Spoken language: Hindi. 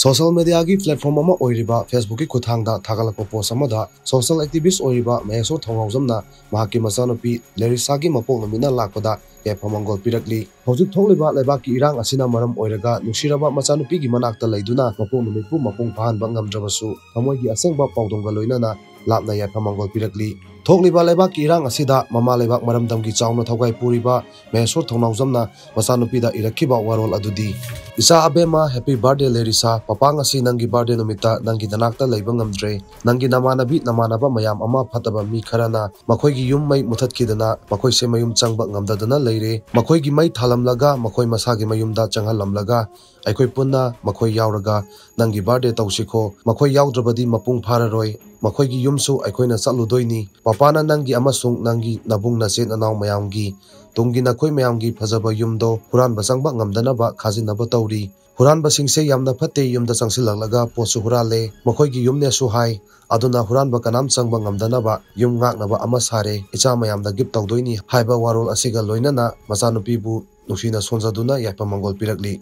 सोशल मीडिया की प्लेटफॉर्म अमा ओइरिबा फेसबुक की खुथांगदा थागलपा पोस्ट अमदा सोशल एक्टिविस्ट ओइरिबा महेश्वर थोंगावजमना महाकी मचानुपी लेरिसा की मपोक नमिना लाकपदा याफमंगोल पिरकली हौजिक थोंगलिबा लेबाकी इरांग असिना मरम ओइरगा नुसिरबा मचानुपी की मनाक्ता लैदुना मपोक नमिपु मपुंग फाहनबा ngamdrabasu थमोइगी असेंगबा पाउदोंगा लोइनाना लापना याफमंगोल पिरकली थोंगलिबा लेबाकी इरांग असिदा ममा लेबाक मरमदमगी चावना थौगाई पुरिबा महेश्वर थोंगावजमना मचानुपीदा इरखिबा वारोल अदुदी इसा अबेमा हैप्पी बर्थडे लेरिसा पपा ngasi nangi birthday numita nangi danakta leiba ngamdre nangi namanaba mayam ama phataba mi kharana makhoi gi yum mai muthatkidana makhoi se mayum changba ngamdadana leire makhoi gi mai thalamlaga makhoi masa gi mayum da changhalamlaga aikhoi punna makhoi yauraga nangi birthday tawsiko makhoi yaudrabadi mapung phararoi makhoi gi yumsu aikhoina chaludoini papana nangi amasung nangi nabung nasen anaw mayamgi tunggi nakhoi mayamgi phajaba yumdo huran basangba ngamdanaba khajinaba tawri हुरान बसिंगसे यामना फते युमदा चंगसिलगलगा पोसु हुराले मखोइगी युमने सुहाई अदुना हुरान बकनाम चंगबा ngamdanaba युम ngaknaba ama sare इचा मयामदा गिफ्ट तौदोइनी हाइबा वारोल असिगा लोइनना मचानुपीबु नुसिना सोनजादुना यापमंगोल पिरकली।